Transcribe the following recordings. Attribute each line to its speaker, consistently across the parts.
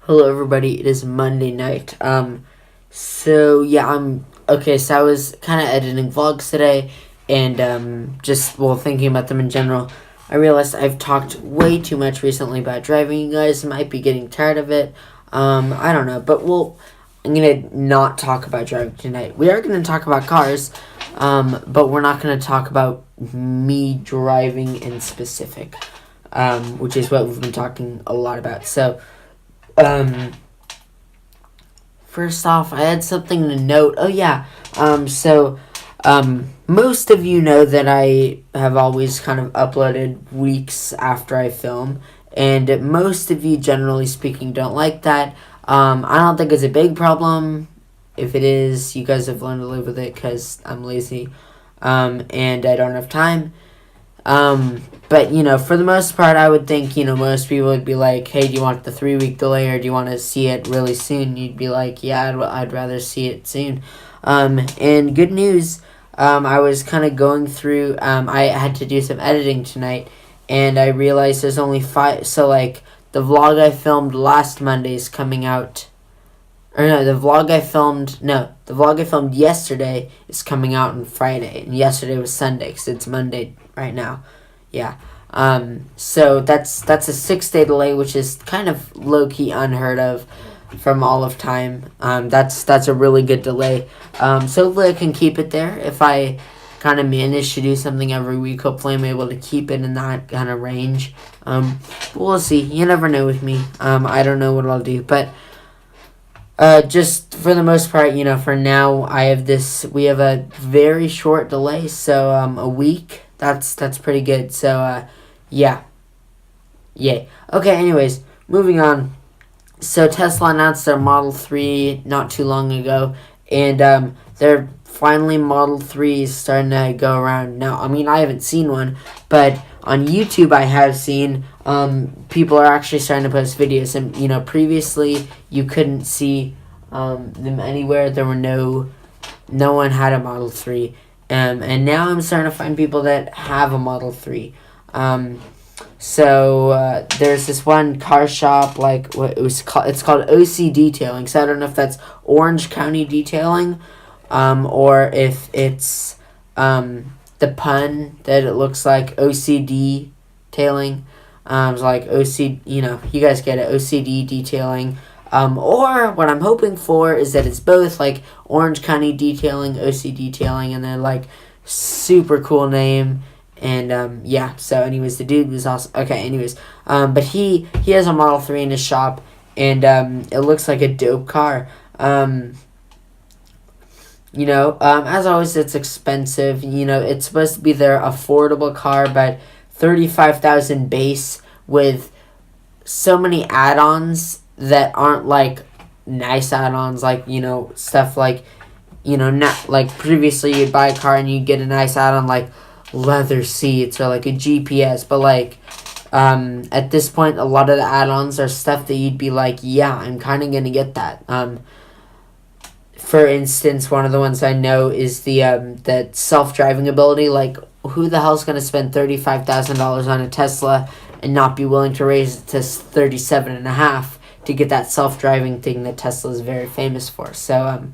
Speaker 1: Hello everybody, it is Monday night. So yeah, so I was kind of editing vlogs today and thinking about them in general. I realized I've talked way too much recently about driving. You guys might be getting tired of it. I don't know, but I'm going to not talk about driving tonight. We are going to talk about cars, but we're not going to talk about me driving in specific, which is what we've been talking a lot about. Um, First off, I had something to note. Oh, yeah. Most of you know that I have always kind of uploaded weeks after I film, and most of you, generally speaking, don't like that. I don't think it's a big problem. If it is, you guys have learned to live with it because I'm lazy, and I don't have time. But, for the most part, I would think, most people would be like, hey, do you want the 3-week delay or do you want to see it really soon? You'd be like, yeah, I'd rather see it soon. And good news, I was kind of going through, I had to do some editing tonight, and I realized there's only 5, so, the vlog I filmed last Monday is coming out, the vlog I filmed yesterday is coming out on Friday, and yesterday was Sunday, because it's Monday right now. Yeah. So that's a 6-day delay, which is kind of low-key unheard of from all of time. That's a really good delay. So hopefully I can keep it there. If I kind of manage to do something every week, hopefully I'm able to keep it in that kind of range. But we'll see. You never know with me. I don't know what I'll do, but just for the most part, for now, we have a very short delay, so a week. That's pretty good. So yeah. Yay. Okay, anyways, moving on. So Tesla announced their Model 3 not too long ago, and their finally Model 3 is starting to go around. Now, I haven't seen one, but on YouTube I have seen people are actually starting to post videos, and previously you couldn't see them anywhere. There were no one had a Model 3, and now I'm starting to find people that have a Model 3. There's this one car shop, it's called OC Detailing. So I don't know if that's Orange County Detailing, or if it's the pun that it looks like OCD Tailing. It's like OC, you guys get it, OCD Detailing. Or what I'm hoping for is that it's both, like Orange County Detailing, OC Detailing, and then super cool name. And so anyways, the dude was awesome. Okay, anyways, but he has a Model 3 in his shop, and it looks like a dope car. As always, it's expensive. It's supposed to be their affordable car, but $35,000 base with so many add-ons that aren't nice add-ons, stuff not previously you'd buy a car and you'd get a nice add-on leather seats or a GPS, but at this point a lot of the add-ons are stuff that you'd be like, yeah, I'm kind of gonna get that. For instance, one of the ones I know is the self-driving ability. Who the hell's gonna spend $35,000 on a Tesla and not be willing to raise it to $37.5 to get that self-driving thing that Tesla is very famous for? So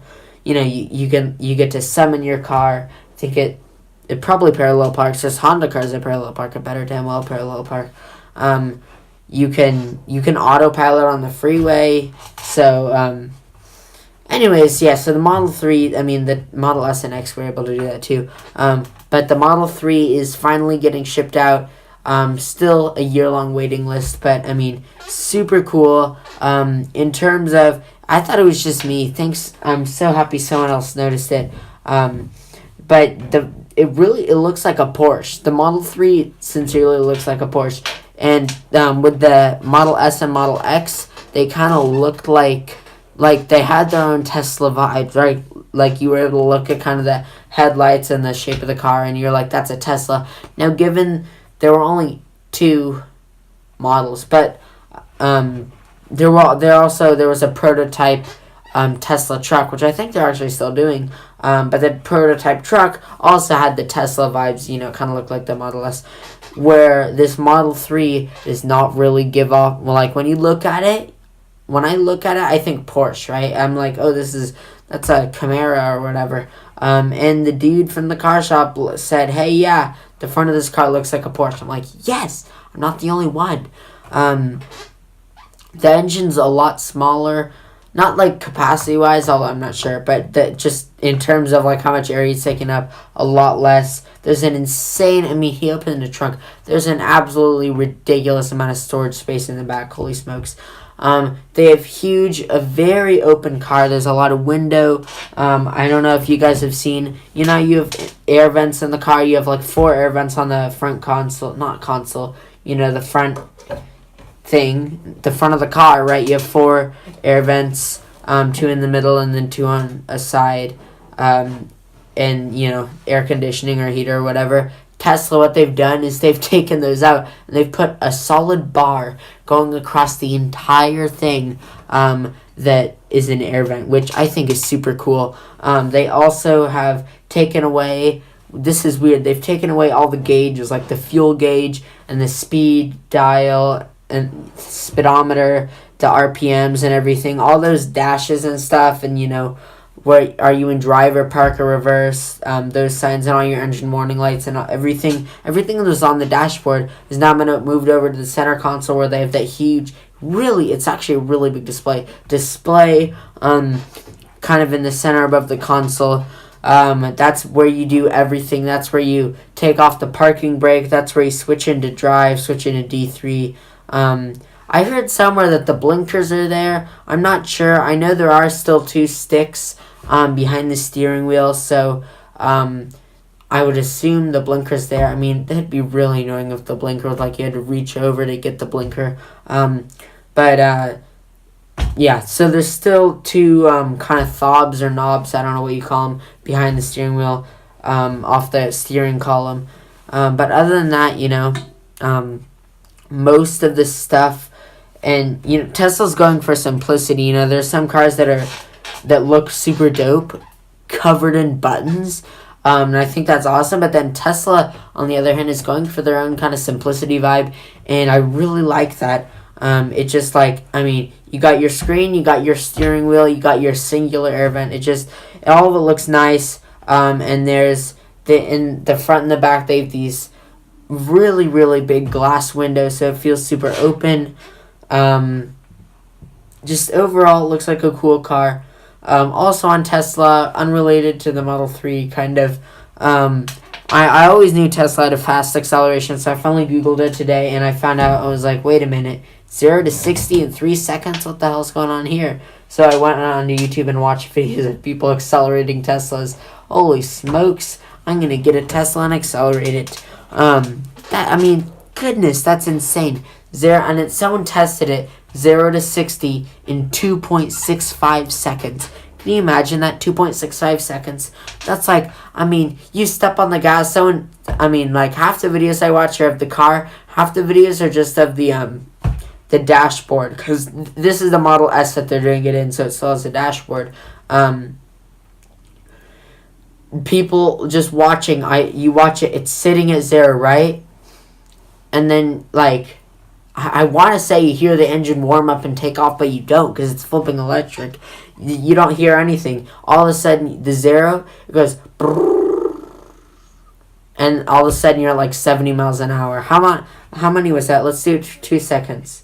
Speaker 1: you get to summon your car. I think it probably parallel parks. There's Honda cars that parallel park. It better damn well parallel park. You can autopilot on the freeway. So anyways, yeah. So the Model 3, the Model S and X were able to do that too. But the Model 3 is finally getting shipped out. Still a year-long waiting list, but super cool. In terms of, I thought it was just me. Thanks. I'm so happy someone else noticed it. But it looks like a Porsche. The Model 3 sincerely looks like a Porsche. And with the Model S and Model X, they kind of looked like they had their own Tesla vibes, right? You were able to look at kind of the headlights and the shape of the car, and you're like, that's a Tesla. Now, given there were only 2 models, but there was a prototype Tesla truck, which I think they're actually still doing. But the prototype truck also had the Tesla vibes, kind of looked like the Model S. Where this Model 3 does not really give off, when you look at it, when I look at it, I think Porsche, right? I'm like, oh, that's a Camaro or whatever. And the dude from the car shop said, hey, yeah, the front of this car looks like a Porsche. I'm like, yes, I'm not the only one. The engine's a lot smaller, not like capacity-wise, although I'm not sure, but just in terms of like how much area it's taking up, a lot less. There's an insane, I mean, he opened the trunk. There's an absolutely ridiculous amount of storage space in the back. Holy smokes. They have a very open car. There's a lot of window. I don't know if you guys have seen, you have air vents in the car. You have like 4 air vents on the front the front thing, the front of the car, right? You have 4 air vents, 2 in the middle and then 2 on a side, and, air conditioning or heater or whatever. Tesla, what they've done is they've taken those out and they've put a solid bar going across the entire thing that is an air vent, which I think is super cool. They also have taken away, this is weird, they've taken away all the gauges, like the fuel gauge and the speed dial and speedometer, the RPMs and everything, all those dashes and stuff, and where are you in drive or park or reverse, those signs and all your engine warning lights and everything that was on the dashboard is now been moved over to the center console where they have that huge, it's actually a really big display kind of in the center above the console. That's where you do everything. That's where you take off the parking brake. That's where you switch into drive, switch into D3. I heard somewhere that the blinkers are there. I'm not sure. I know there are still 2 sticks behind the steering wheel, so I would assume the blinker's there. I mean, that'd be really annoying if the blinker was like you had to reach over to get the blinker. Yeah, so there's still 2 kind of fobs or knobs, I don't know what you call them, behind the steering wheel, off the steering column. But other than that, most of the stuff, and Tesla's going for simplicity. There's some cars that look super dope, covered in buttons, and I think that's awesome. But then Tesla, on the other hand, is going for their own kind of simplicity vibe, and I really like that. It just you got your screen, you got your steering wheel, you got your singular air vent. All of it looks nice. And there's in the front and the back, they have these really, really big glass windows, so it feels super open. Just overall, it looks like a cool car. Also on Tesla, unrelated to the Model 3, kind of, I always knew Tesla had a fast acceleration, so I finally Googled it today, and I found out, I was like, wait a minute, 0 to 60 in 3 seconds? What the hell's going on here? So I went on to YouTube and watched videos of people accelerating Teslas. Holy smokes, I'm going to get a Tesla and accelerate it. Goodness, that's insane. Someone tested it, 0 to 60 in 2.65 seconds. Can you imagine that? 2.65 seconds. That's you step on the gas. Half the videos I watch are of the car. Half the videos are just of the dashboard. Because this is the Model S that they're doing it in, so it still has a dashboard. People just watching, you watch it, it's sitting at 0, right? And then, I want to say you hear the engine warm up and take off, but you don't because it's flipping electric. You don't hear anything. All of a sudden, the 0, it goes, and all of a sudden you're at 70 miles an hour. How many was that? Let's do it 2 seconds.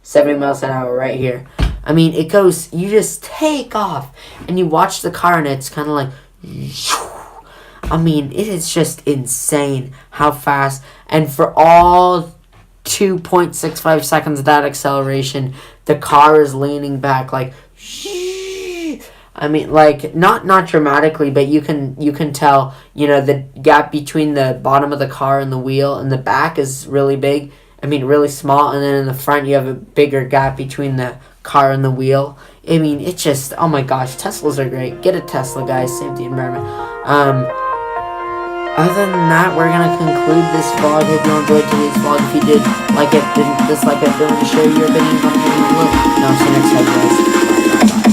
Speaker 1: 70 miles an hour right here. It goes, you just take off, and you watch the car, and it's kind of like, it is just insane how fast. And for all 2.65 seconds of that acceleration, the car is leaning back not dramatically, but you can tell, the gap between the bottom of the car and the wheel and the back is really big. Really small, and then in the front you have a bigger gap between the car and the wheel. It's just, oh my gosh, Teslas are great. Get a Tesla, guys. Save the environment. Other than that, we're going to conclude this vlog. Hope you enjoyed today's vlog. If you did, like it, didn't dislike it, don't share your opinion, comment below. And I'll see you next time, guys. Bye.